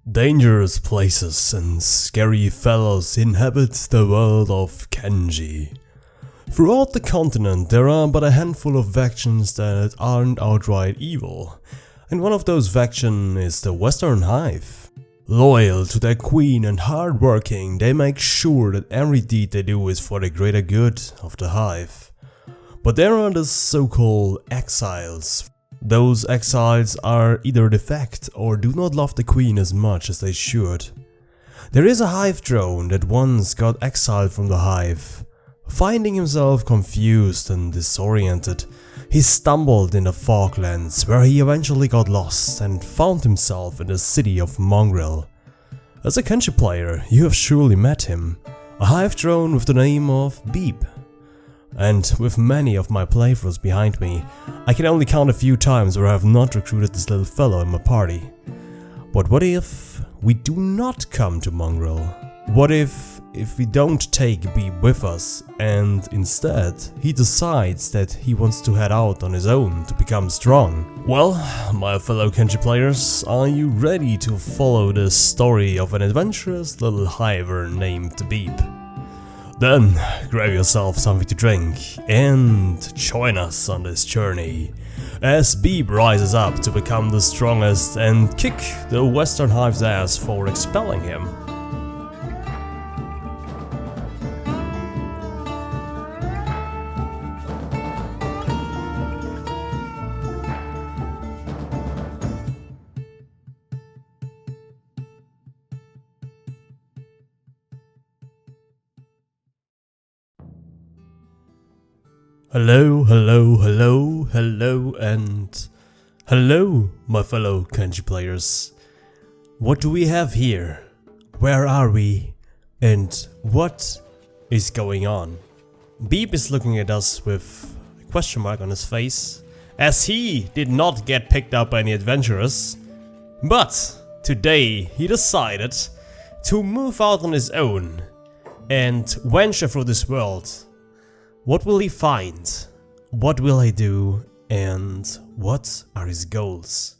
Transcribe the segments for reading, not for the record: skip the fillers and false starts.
Dangerous places and scary fellows inhabit the world of Kenshi. Throughout the continent there are but a handful of factions that aren't outright evil, and one of those factions is the Western Hive. Loyal to their queen and hardworking, they make sure that every deed they do is for the greater good of the Hive. But there are the so-called exiles. Those exiles are either defect or do not love the queen as much as they should. There is a Hive drone that once got exiled from the Hive. Finding himself confused and disoriented, he stumbled in the Foglands, where he eventually got lost and found himself in the city of Mongrel. As a Kenshi player, you have surely met him, a Hive drone with the name of Beep. And with many of my playthroughs behind me, I can only count a few times where I have not recruited this little fellow in my party. But what if we do not come to Mongrel? What if we don't take Beep with us and instead he decides that he wants to head out on his own to become strong? Well, my fellow Kenshi players, are you ready to follow the story of an adventurous little hiver named Beep? Then grab yourself something to drink and join us on this journey as Beep rises up to become the strongest and kick the Western Hive's ass for expelling him. Hello, and hello, my fellow Kenshi players. What do we have here? Where are we? And what is going on? Beep is looking at us with a question mark on his face, as he did not get picked up by any adventurers. But today he decided to move out on his own and venture through this world. What will he find? What will he do? And what are his goals?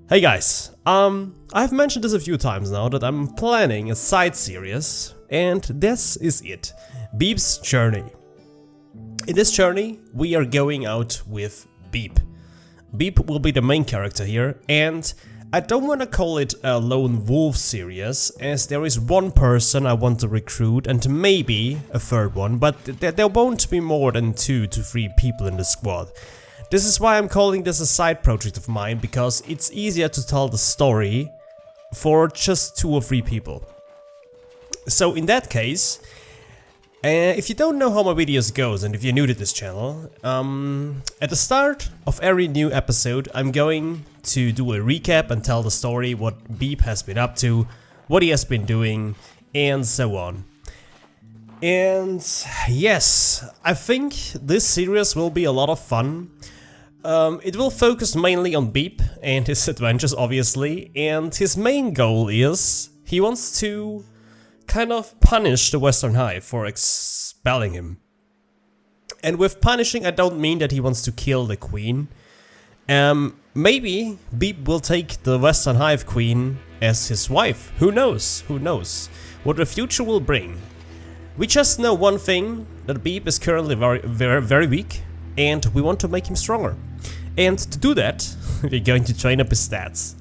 Hey guys, I've mentioned this a few times now that I'm planning a side series, and this is it, Beep's Journey. In this journey, we are going out with Beep. Beep will be the main character here, and I don't want to call it a lone wolf series, as there is one person I want to recruit and maybe a third one, but there won't be more than 2 to 3 people in the squad. This is why I'm calling this a side project of mine, because it's easier to tell the story for just 2 or 3 people. So in that case, if you don't know how my videos goes and if you're new to this channel, at the start of every new episode I'm going to do a recap and tell the story, what Beep has been up to, what he has been doing, and so on. And yes, I think this series will be a lot of fun. It will focus mainly on Beep and his adventures, obviously, and his main goal is he wants to kind of punish the Western Hive for expelling him. And with punishing, I don't mean that he wants to kill the queen. Maybe Beep will take the Western Hive queen as his wife. Who knows? Who knows what the future will bring? We just know one thing, that Beep is currently very weak, and we want to make him stronger. And to do that, we're going to train up his stats.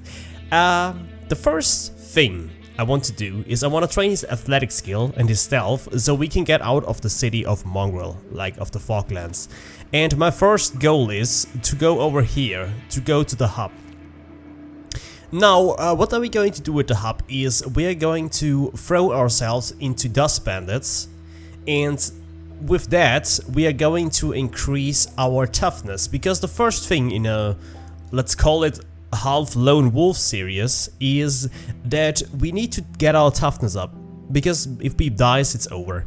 The first thing I want to do is I want to train his athletic skill and his stealth so we can get out of the city of Mongrel, like of the Foglands. And my first goal is to go over here, to go to the hub. Now, what are we going to do with the hub is we are going to throw ourselves into dust bandits, and with that we are going to increase our toughness, because the first thing in a, let's call it, half lone wolf series is that we need to get our toughness up, because if Beep dies, it's over.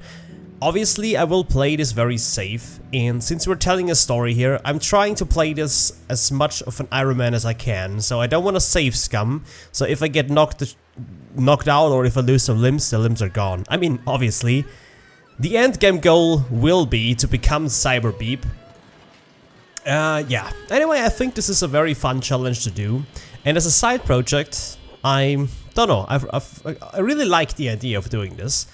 Obviously I will play this very safe, and since we're telling a story here, I'm trying to play this as much of an Iron Man as I can, so I don't want to save scum, so if I get knocked out or if I lose some limbs, the limbs are gone. I mean, obviously the end game goal will be to become Cyber Beep. Yeah. Anyway, I think this is a very fun challenge to do, and as a side project, I don't know, I really like the idea of doing this,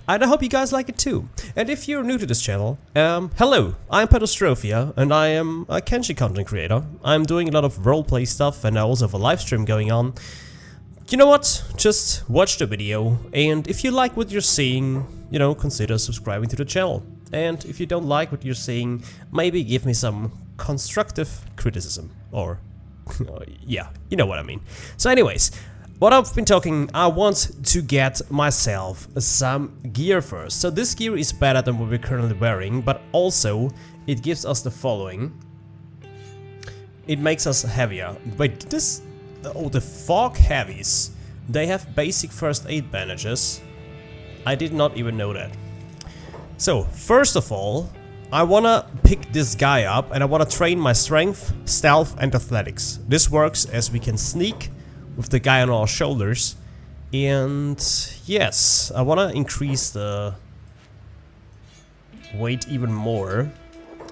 and I hope you guys like it too. And if you're new to this channel, hello, I'm Pedostrophia, and I am a Kenshi content creator. I'm doing a lot of roleplay stuff, and I also have a live stream going on. You know what? Just watch the video, and if you like what you're seeing, you know, consider subscribing to the channel. And if you don't like what you're seeing, maybe give me some constructive criticism, or yeah, you know what I mean. So anyways, what I've been talking, I want to get myself some gear first. So this gear is better than what we're currently wearing, but also it gives us the following. It makes us heavier. Wait, this... Oh, the fog heavies. They have basic first aid bandages. I did not even know that. So, first of all, I wanna pick this guy up and I wanna train my strength, stealth and athletics. This works as we can sneak with the guy on our shoulders. And yes, I wanna increase the weight even more.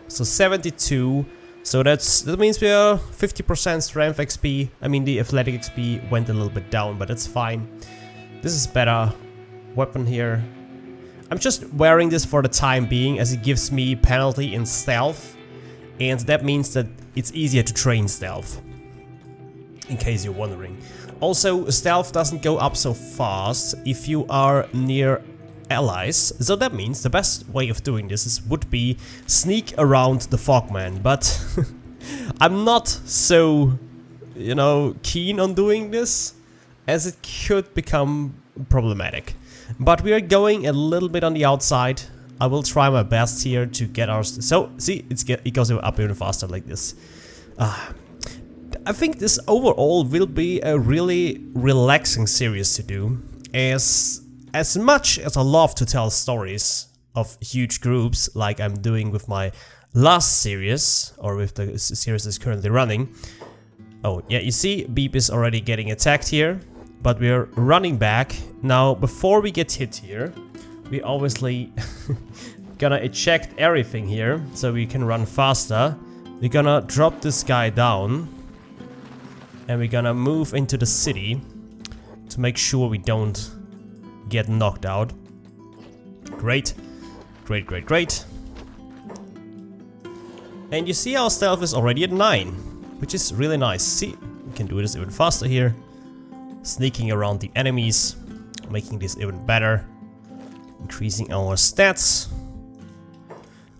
So 72, so that means we are 50% strength XP. I mean, the athletic XP went a little bit down, but that's fine. This is better. Weapon here. I'm just wearing this for the time being, as it gives me penalty in stealth, and that means that it's easier to train stealth, in case you're wondering. Also, stealth doesn't go up so fast if you are near allies, so that means the best way of doing this would be sneak around the Fogman, but I'm not so, you know, keen on doing this, as it could become problematic. But we are going a little bit on the outside. I will try my best here to get our... So, see, it goes up even faster like this. I think this overall will be a really relaxing series to do, as much as I love to tell stories of huge groups like I'm doing with my last series, or with the series that's currently running. Oh, yeah, you see, Beep is already getting attacked here, but we're running back. Now, before we get hit here, we obviously gonna eject everything here, so we can run faster. We're gonna drop this guy down. And we're gonna move into the city to make sure we don't get knocked out. Great. Great, great, great. And you see our stealth is already at 9, which is really nice. See, we can do this even faster here. Sneaking around the enemies, making this even better. Increasing our stats.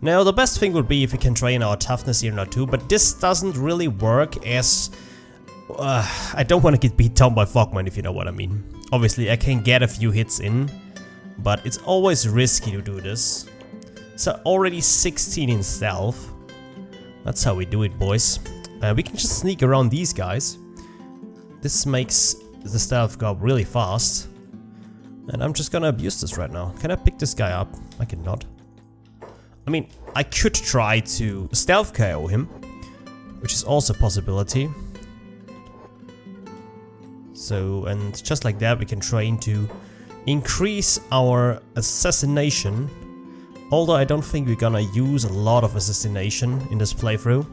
Now, the best thing would be if we can train our toughness here now too, but this doesn't really work as... I don't want to get beat down by Fogman, if you know what I mean. Obviously, I can get a few hits in, but it's always risky to do this. So already 16 in stealth. That's how we do it, boys. We can just sneak around these guys. This makes the stealth go up really fast. And I'm just gonna abuse this right now. Can I pick this guy up? I cannot. I mean, I could try to stealth KO him, which is also a possibility. So, and just like that, we can train to increase our assassination. Although I don't think we're gonna use a lot of assassination in this playthrough.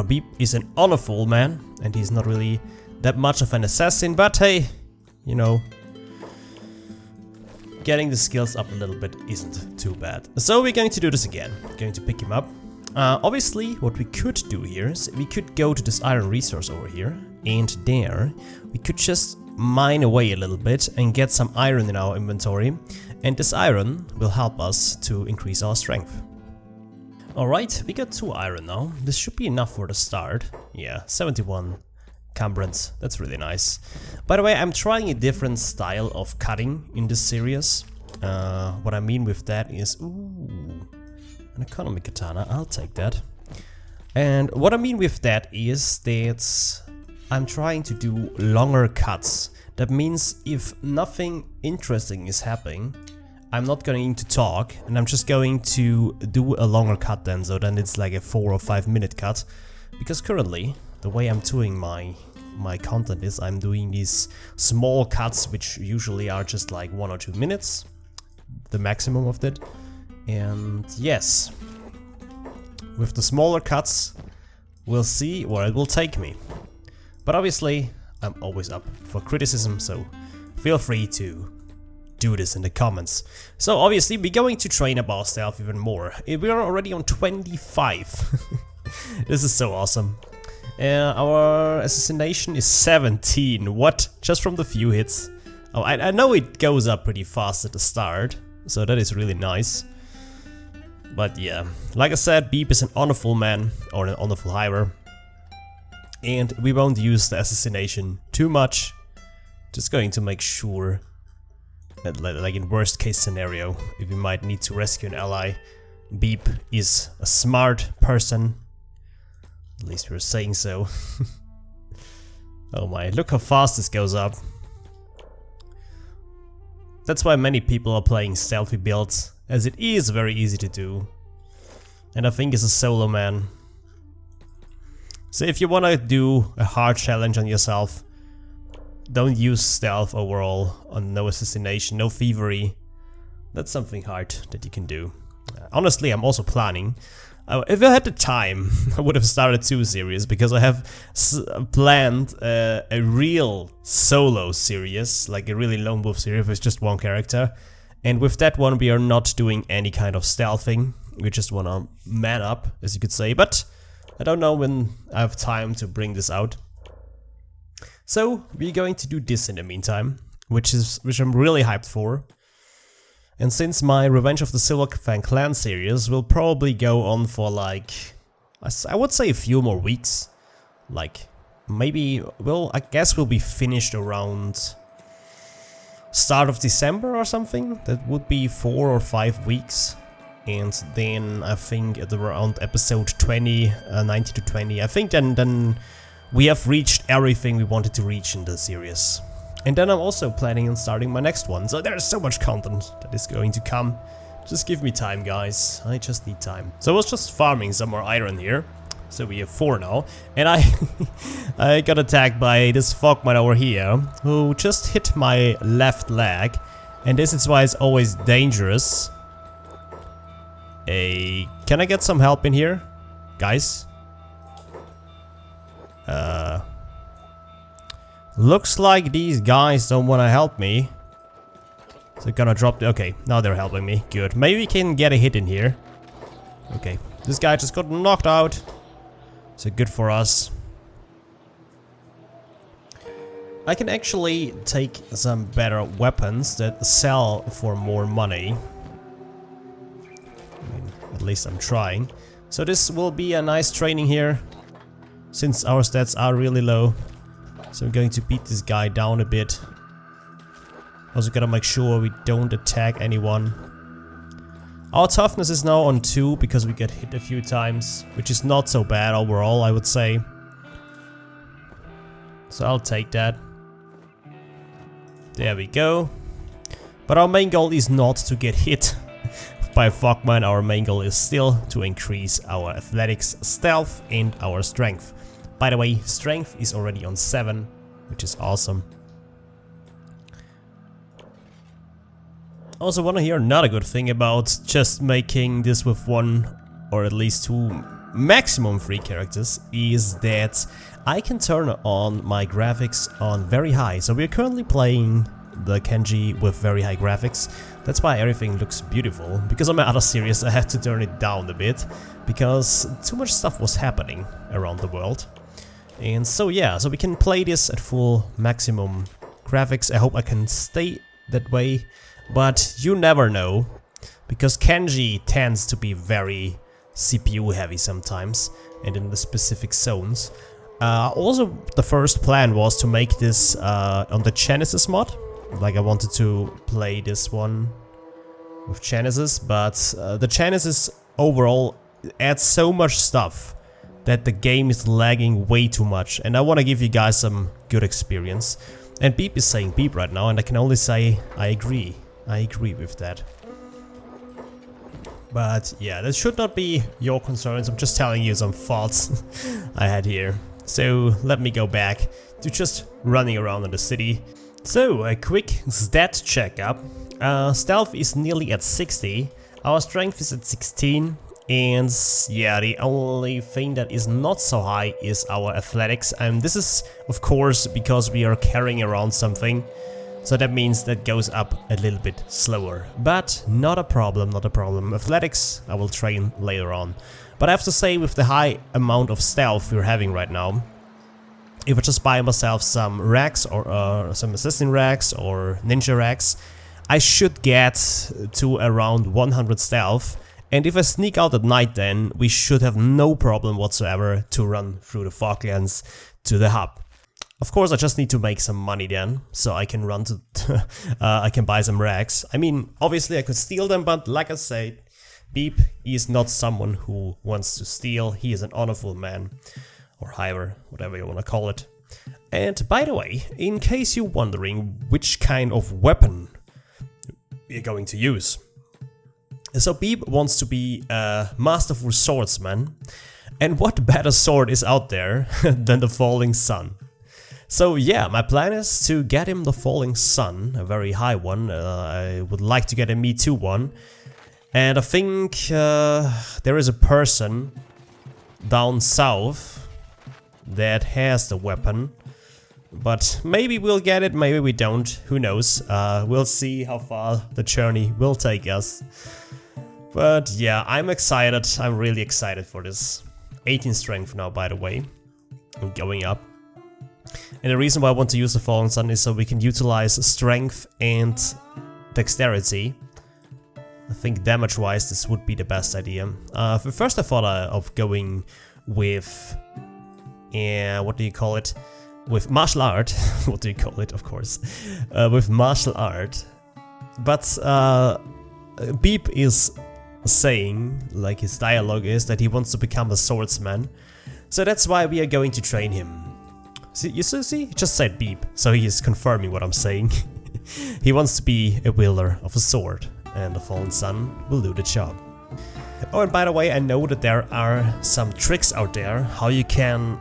Beep is an honorful man, and he's not really that much of an assassin, but hey, you know, getting the skills up a little bit isn't too bad. So we're going to do this again. Going to pick him up. Obviously, what we could do here is we could go to this iron resource over here, and there we could just mine away a little bit and get some iron in our inventory, and this iron will help us to increase our strength. Alright, we got 2 iron now. This should be enough for the start. Yeah, 71 cambrance, that's really nice. By the way, I'm trying a different style of cutting in this series. What I mean with that is... Ooh, an economy katana, I'll take that. And what I mean with that is that I'm trying to do longer cuts. That means if nothing interesting is happening, I'm not going to talk, and I'm just going to do a longer cut then, so then it's like a 4 or 5 minute cut. Because currently, the way I'm doing my content is I'm doing these small cuts, which usually are just like 1 or 2 minutes, the maximum of that. And yes, with the smaller cuts, we'll see where it will take me. But obviously, I'm always up for criticism, so feel free to do this in the comments. So obviously we're going to train up our stealth even more. We are already on 25. This is so awesome. Our assassination is 17. What? Just from the few hits? Oh, I know it goes up pretty fast at the start, so that is really nice. But yeah, like I said, Beep is an honorful man, or an honorful hirer. And we won't use the assassination too much. Just going to make sure that, like in worst case scenario, if we might need to rescue an ally, Beep is a smart person. At least we're saying so. Oh my, look how fast this goes up. That's why many people are playing stealthy builds, as it is very easy to do. And I think as a solo man. So if you wanna do a hard challenge on yourself, don't use stealth overall, on no assassination, no thievery. That's something hard that you can do. Honestly, I'm also planning. If I had the time, I would have started 2 series, because I have planned a real solo series, like a really lone wolf series with just one character. And with that one, we are not doing any kind of stealthing. We just wanna man up, as you could say. But I don't know when I have time to bring this out. So we're going to do this in the meantime, which I'm really hyped for. And since my Revenge of the Silver Fang Clan series will probably go on for like, I would say a few more weeks. Like, maybe, well, I guess we'll be finished around start of December or something. That would be 4 or 5 weeks. And then I think at around episode 20, 90 to 20, I think then we have reached everything we wanted to reach in the series. And then I'm also planning on starting my next one, so there's so much content that is going to come. Just give me time, guys, I just need time. So I was just farming some more iron here, so we have 4 now. And I got attacked by this fogman over here, who just hit my left leg. And this is why it's always dangerous. Can I get some help in here, guys? Looks like these guys don't want to help me. So they're gonna drop the... Okay, now they're helping me. Good. Maybe we can get a hit in here. Okay, this guy just got knocked out. So good for us. I can actually take some better weapons that sell for more money. I mean, at least I'm trying. So this will be a nice training here, since our stats are really low. So I'm going to beat this guy down a bit. Also gotta make sure we don't attack anyone. Our toughness is now on 2 because we get hit a few times, which is not so bad overall, I would say. So I'll take that. There we go. But our main goal is not to get hit by a fogman. Our main goal is still to increase our athletics, stealth and our strength. By the way, strength is already on 7, which is awesome. Also want to hear another good thing about just making this with 1 or at least 2, maximum 3 characters, is that I can turn on my graphics on very high. So we're currently playing the Kenshi with very high graphics. That's why everything looks beautiful. Because on my other series I had to turn it down a bit, because too much stuff was happening around the world. And so yeah, so we can play this at full maximum graphics. I hope I can stay that way, but you never know, because Kenshi tends to be very CPU heavy sometimes, and in the specific zones. Also, the first plan was to make this on the Genesis mod. Like, I wanted to play this one with Genesis, but the Genesis overall adds so much stuff that the game is lagging way too much, and I want to give you guys some good experience. And Beep is saying beep right now, and I can only say I agree. I agree with that. But yeah, that should not be your concerns. I'm just telling you some thoughts I had here. So let me go back to just running around in the city. So a quick stat checkup. Stealth is nearly at 60. Our strength is at 16. And yeah, the only thing that is not so high is our athletics, and this is of course because we are carrying around something, so that means that goes up a little bit slower, but not a problem, not a problem. Athletics I will train later on, but I have to say, with the high amount of stealth we're having right now, if I just buy myself some racks or some assassin racks or ninja racks, I should get to around 100 stealth. And if I sneak out at night, then we should have no problem whatsoever to run through the Falklands to the hub. Of course, I just need to make some money then, so I can run to I can buy some racks. I mean, obviously I could steal them, but like I said, Beep is not someone who wants to steal. He is an honorful man, or hiver, whatever you want to call it. And by the way, in case you're wondering which kind of weapon we're going to use. So Beep wants to be a masterful swordsman, and what better sword is out there than the Falling Sun? So yeah, my plan is to get him the Falling Sun, a very high one. I would like to get a Me Too one, and I think there is a person down south that has the weapon, but maybe we'll get it, maybe we don't, who knows. We'll see how far the journey will take us. But yeah, I'm excited, I'm really excited for this. 18 strength now, by the way, I'm going up. And the reason why I want to use the Falling Sun is so we can utilize strength and dexterity. I think damage-wise this would be the best idea. First I thought of going with, what do you call it? With martial art. What do you call it, of course? With martial art. But Beep is saying, like his dialogue is, that he wants to become a swordsman. So that's why we are going to train him. See, you see? He just said Beep, so he is confirming what I'm saying. He wants to be a wielder of a sword, and the Fallen Sun will do the job. Oh, and by the way, I know that there are some tricks out there how you can,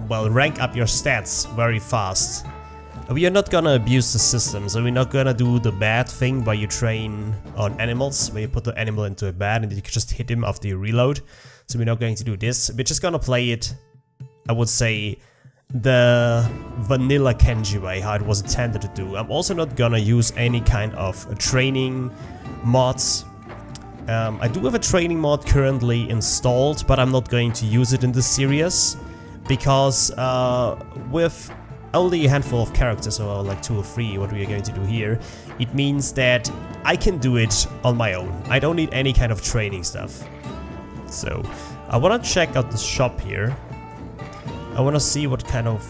well, rank up your stats very fast. We are not gonna abuse the system, so we're not gonna do the bad thing where you train on animals, where you put the animal into a bed and you can just hit him after you reload. So we're not going to do this, we're just gonna play it, I would say, the vanilla Kenshi way, how it was intended to do. I'm also not gonna use any kind of training mods. I do have a training mod currently installed, but I'm not going to use it in this series, because with only a handful of characters, or like 2 or 3, what we are going to do here, it means that I can do it on my own. I don't need any kind of training stuff. So I want to check out the shop here. I want to see what kind of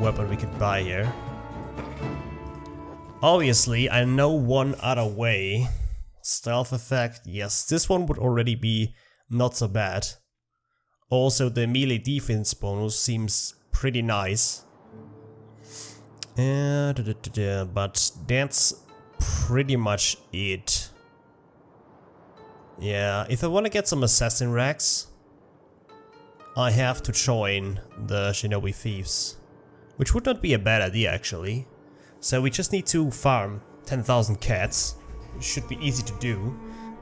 weapon we could buy here. Obviously, I know one other way. Stealth effect, yes, this one would already be not so bad. Also, the melee defense bonus seems pretty nice. But that's pretty much it. Yeah, if I want to get some assassin racks, I have to join the Shinobi Thieves, which would not be a bad idea actually. So we just need to farm 10,000 cats, which should be easy to do,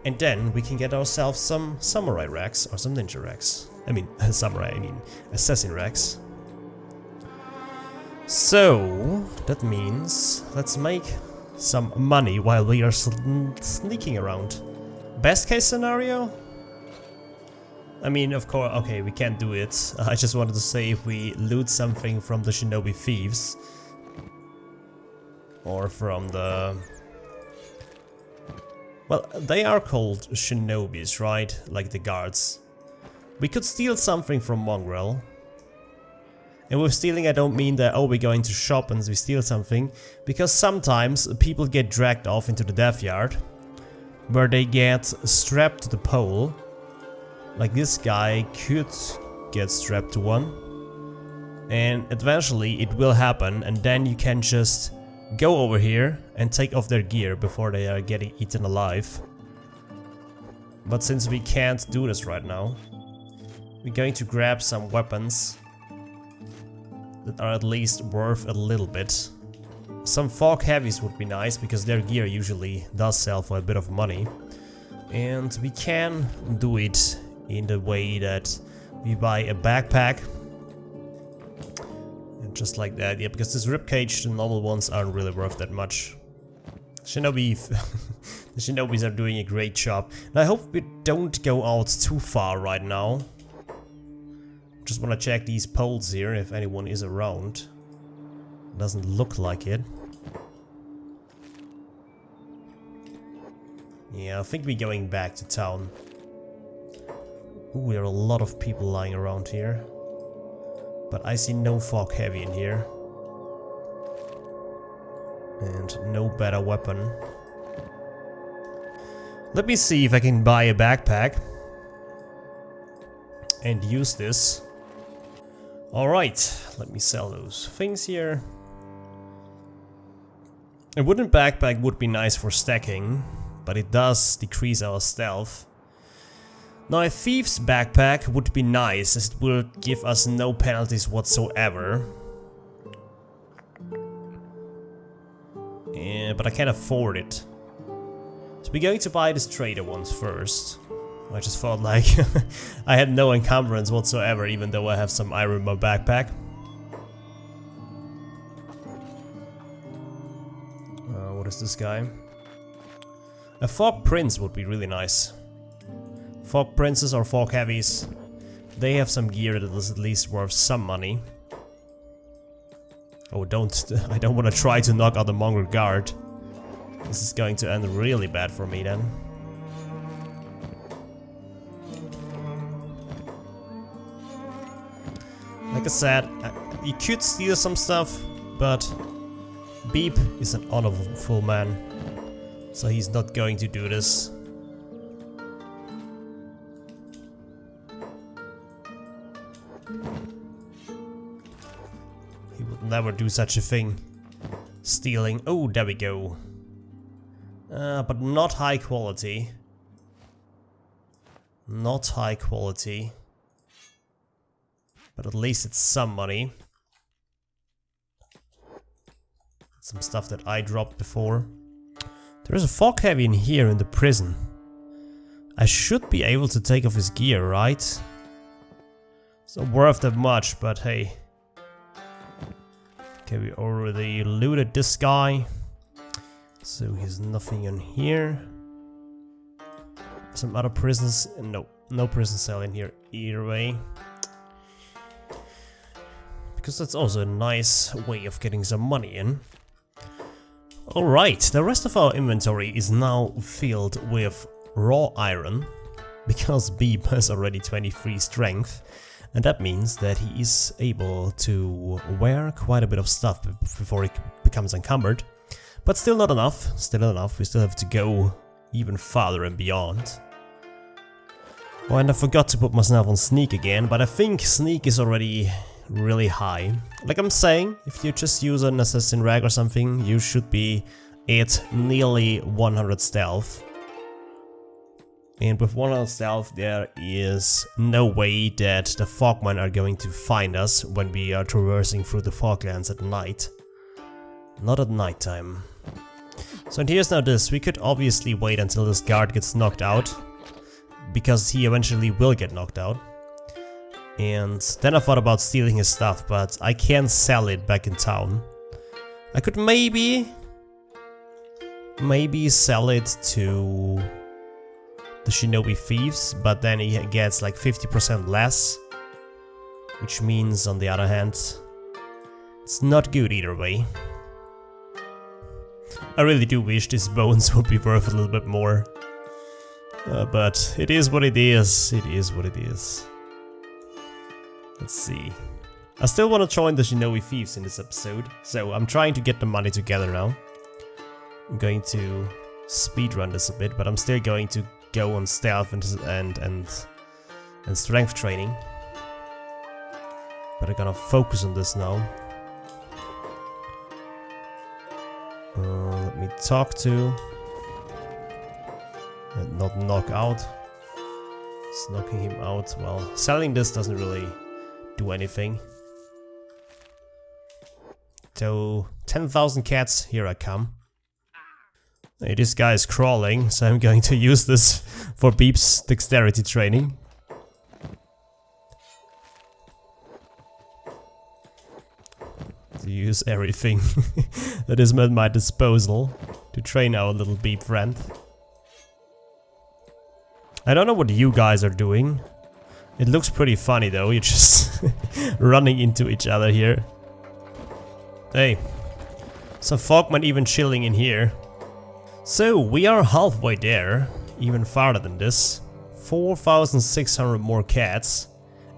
and then we can get ourselves some samurai racks or some ninja racks. I mean assassin racks. So that means let's make some money while we are sneaking around. Best case scenario? I mean, of course, okay, we can't do it. I just wanted to say if we loot something from the Shinobi Thieves. Or from the... Well, they are called Shinobis, right? Like the guards. We could steal something from Mongrel. And with stealing I don't mean that, oh, we're going to shop and we steal something, because sometimes people get dragged off into the death yard, where they get strapped to the pole. Like this guy could get strapped to one, and eventually it will happen, and then you can just go over here and take off their gear before they are getting eaten alive. But since we can't do this right now, we're going to grab some weapons that are at least worth a little bit. Some fog heavies would be nice, because their gear usually does sell for a bit of money. And we can do it in the way that we buy a backpack. And just like that, yeah, because this ribcage, the normal ones aren't really worth that much. Shinobi, the Shinobis are doing a great job. And I hope we don't go out too far right now. Just wanna check these poles here, if anyone is around. Doesn't look like it. Yeah, I think we're going back to town. Ooh, there are a lot of people lying around here. But I see no fog heavy in here. And no better weapon. Let me see if I can buy a backpack. And use this. Alright, let me sell those things here. A wooden backpack would be nice for stacking, but it does decrease our stealth. Now a thief's backpack would be nice, as it will give us no penalties whatsoever. Yeah, but I can't afford it. So we're going to buy these trader ones first. I just felt like I had no encumbrance whatsoever, even though I have some iron in my backpack. What is this guy? A fog prince would be really nice. Fog princes or fog heavies, they have some gear that is at least worth some money. Oh, I don't want to try to knock out the mongrel guard. This is going to end really bad for me then. Like I said, you could steal some stuff, but Beep is an honorable man, so he's not going to do this. He would never do such a thing. Stealing. Oh, there we go. But not high quality. Not high quality. But at least it's some money. Some stuff that I dropped before. There's a fog heavy in here in the prison. I should be able to take off his gear, right? It's not worth that much, but hey. Okay, we already looted this guy. So he's nothing in here. Some other prisons. No, no prison cell in here either way. Because that's also a nice way of getting some money in. Alright, the rest of our inventory is now filled with raw iron. Because Beep has already 23 strength. And that means that he is able to wear quite a bit of stuff before he becomes encumbered. But still not enough, we still have to go even farther and beyond. Oh, and I forgot to put myself on sneak again, but I think sneak is already really high. Like I'm saying, if you just use an assassin rag or something, you should be at nearly 100 stealth. And with 100 stealth, there is no way that the fogmen are going to find us when we are traversing through the foglands at night. Not at nighttime. So and here's now this, we could obviously wait until this guard gets knocked out, because he eventually will get knocked out. And then I thought about stealing his stuff, but I can't sell it back in town. I could maybe sell it to the Shinobi thieves, but then he gets like 50% less. Which means, on the other hand, it's not good either way. I really do wish these bones would be worth a little bit more. But it is what it is, it is what it is. Let's see. I still want to join the Shinobi thieves in this episode, so I'm trying to get the money together now. I'm going to speedrun this a bit, but I'm still going to go on stealth and strength training. But I'm gonna focus on this now. Let me talk to and not knock out. Just knocking him out. Well, selling this doesn't really do anything. So 10,000 cats, here I come. Hey, this guy is crawling, so I'm going to use this for Beep's dexterity training. To use everything that is at my disposal to train our little Beep friend. I don't know what you guys are doing. It looks pretty funny though, you're just running into each other here. Hey, some Fogmen even chilling in here. So, we are halfway there, even farther than this. 4,600 more cats,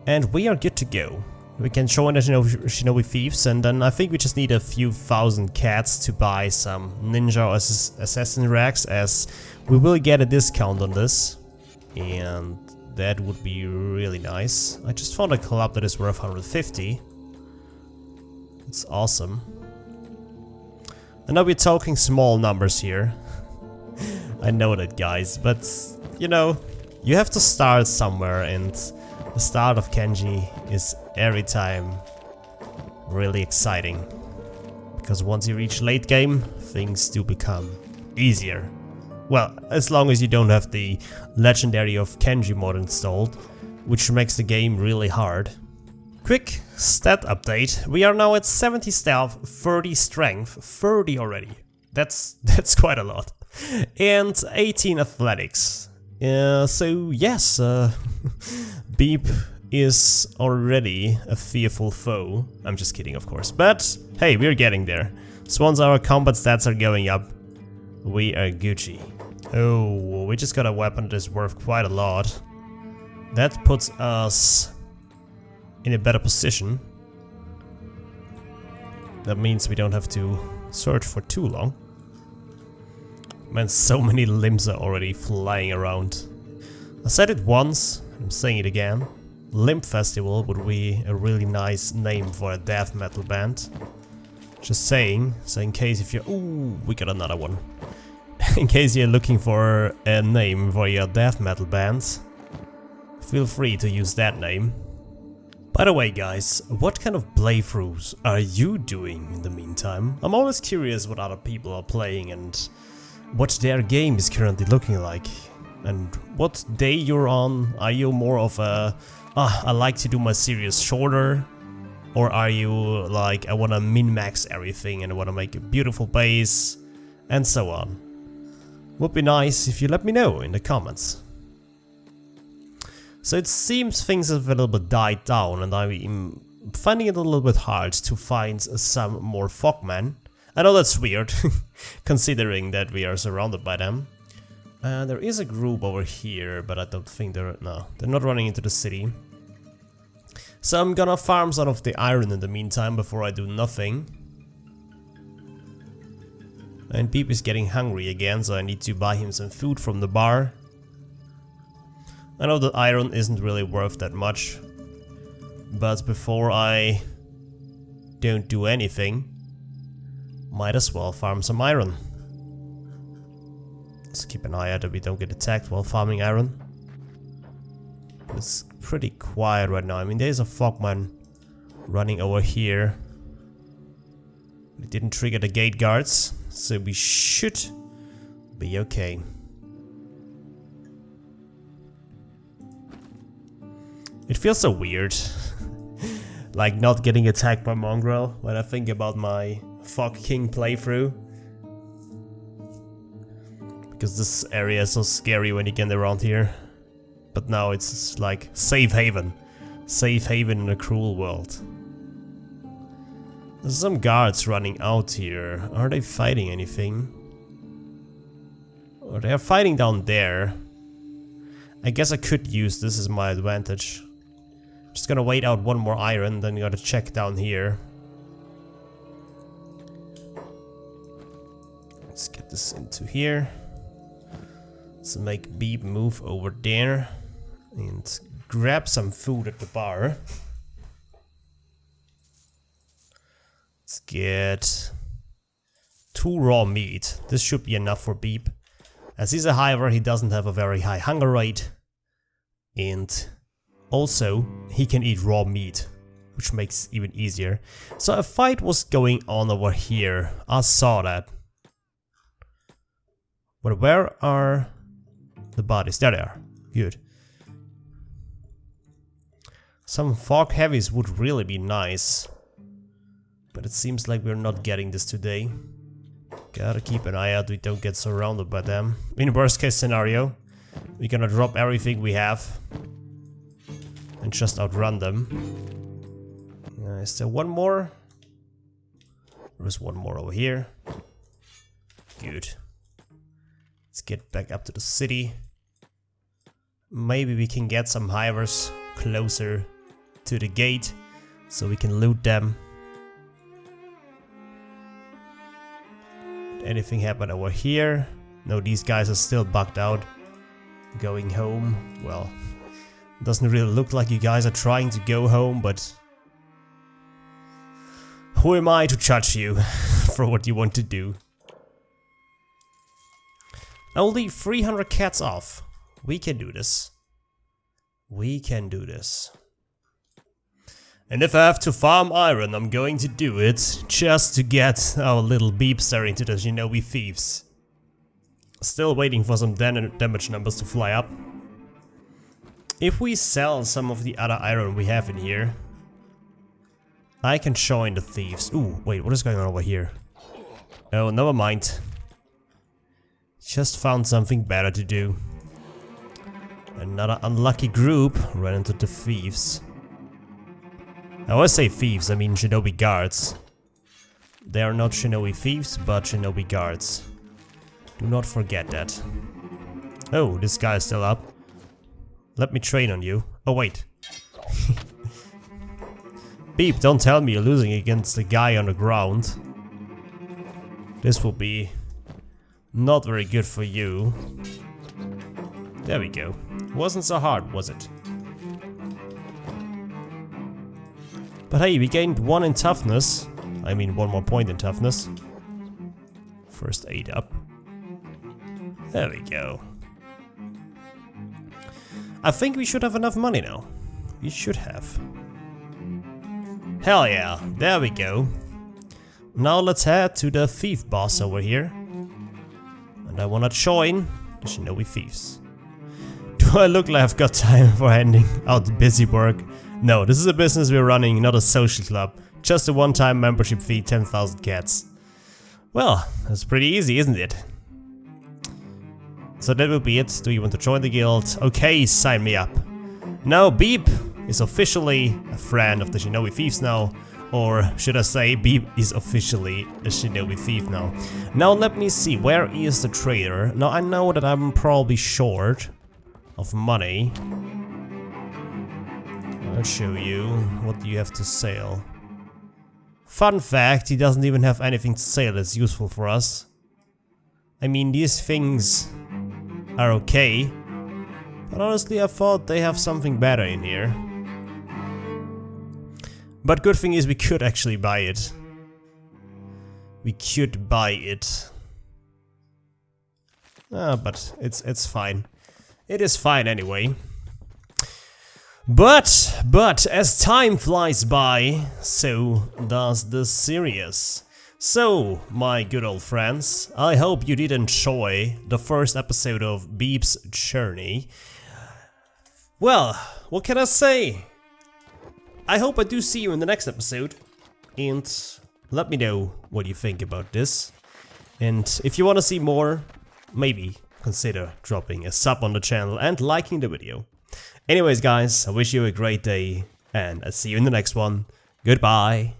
and we are good to go. We can join the Shinobi Thieves, and then I think we just need a few thousand cats to buy some ninja or assassin rags, as we will get a discount on this. And that would be really nice. I just found a club that is worth 150. It's awesome. I know we're talking small numbers here. I know that, guys, but you know, you have to start somewhere, and the start of Kenshi is every time really exciting. Because once you reach late game, things do become easier. Well, as long as you don't have the Legendary of Kenshi mod installed, which makes the game really hard. Quick stat update. We are now at 70 stealth, 30 strength, 30 already. That's quite a lot. And 18 athletics. So yes, Beep is already a fearful foe. I'm just kidding, of course. But hey, we're getting there. So once our combat stats are going up, we are Gucci. Oh, we just got a weapon that is worth quite a lot. That puts us in a better position. That means we don't have to search for too long. Man, so many limbs are already flying around. I said it once, I'm saying it again. Limb Festival would be a really nice name for a death metal band. Just saying, so in case if you're... Ooh, we got another one. In case you're looking for a name for your death metal bands, feel free to use that name. By the way, guys, what kind of playthroughs are you doing in the meantime? I'm always curious what other people are playing and what their game is currently looking like. And what day you're on. Are you more of a, I like to do my series shorter? Or are you like, I wanna min-max everything and I wanna make a beautiful base? And so on. Would be nice if you let me know in the comments. So it seems things have a little bit died down, and I'm finding it a little bit hard to find some more Fogmen. I know that's weird, considering that we are surrounded by them. There is a group over here, but I don't think they're not running into the city. So I'm gonna farm some of the iron in the meantime before I do nothing. And Beep is getting hungry again, so I need to buy him some food from the bar. I know that iron isn't really worth that much, but before I don't do anything, might as well farm some iron. Let's keep an eye out that we don't get attacked while farming iron. It's pretty quiet right now. I mean, there's a Fogman running over here. We didn't trigger the gate guards, so we should be okay. It feels so weird, like not getting attacked by Mongrel when I think about my Fog King playthrough. Because this area is so scary when you get around here. But now it's like safe haven. Safe haven in a cruel world. There's some guards running out here. Are they fighting anything? Or they are fighting down there. I guess I could use this as my advantage. Just gonna wait out one more iron, then gotta check down here. Let's get this into here. Let's make Beep move over there and grab some food at the bar. Let's get 2 raw meat. This should be enough for Beep. As he's a hiver, he doesn't have a very high hunger rate. And also, he can eat raw meat, which makes it even easier. So a fight was going on over here. I saw that. But where are the bodies? There they are. Good. Some fog heavies would really be nice. But it seems like we're not getting this today. Gotta keep an eye out we don't get surrounded by them. In worst case scenario, we're gonna drop everything we have and just outrun them. Is there one more? There's one more over here. Good. Let's get back up to the city. Maybe we can get some hivers closer to the gate so we can loot them. Did anything happen over here? No, these guys are still bugged out. Going home. Well, doesn't really look like you guys are trying to go home, but who am I to judge you for what you want to do? Only 300 cats off. We can do this. We can do this. And if I have to farm iron, I'm going to do it just to get our little beepster into the Shinobi thieves. Still waiting for some damage numbers to fly up. If we sell some of the other iron we have in here, I can join the thieves. Ooh, wait, what is going on over here? Oh, never mind. Just found something better to do. Another unlucky group ran into the thieves. I always say thieves, I mean Shinobi guards. They are not Shinobi thieves, but Shinobi guards. Do not forget that. Oh, this guy is still up. Let me train on you. Oh, wait. Beep, don't tell me you're losing against the guy on the ground. This will be not very good for you. There we go. Wasn't so hard, was it? But hey, we gained 1 in toughness. I mean 1 more point in toughness. First aid up. There we go. I think we should have enough money now. We should have. Hell yeah, there we go. Now let's head to the thief boss over here. And I wanna join the Shinobi thieves. Do I look like I've got time for handing out busy work? No, this is a business we're running, not a social club. Just a one-time membership fee, 10,000 cats. Well, that's pretty easy, isn't it? So that will be it. Do you want to join the guild? Okay, sign me up. Now Beep is officially a friend of the Shinobi Thieves now. Or should I say, Beep is officially a Shinobi Thief now. Now let me see, where is the trader? Now I know that I'm probably short of money. I'll show you what you have to sell. Fun fact, he doesn't even have anything to sell that's useful for us. I mean, these things are okay, but honestly I thought they have something better in here. But good thing is we could actually buy it. We could buy it. But it's fine. It is fine anyway. But as time flies by, so does the series. So, my good old friends, I hope you did enjoy the first episode of Beep's Journey. Well, what can I say? I hope I do see you in the next episode, and let me know what you think about this. And if you want to see more, maybe consider dropping a sub on the channel and liking the video. Anyways guys, I wish you a great day, and I'll see you in the next one. Goodbye.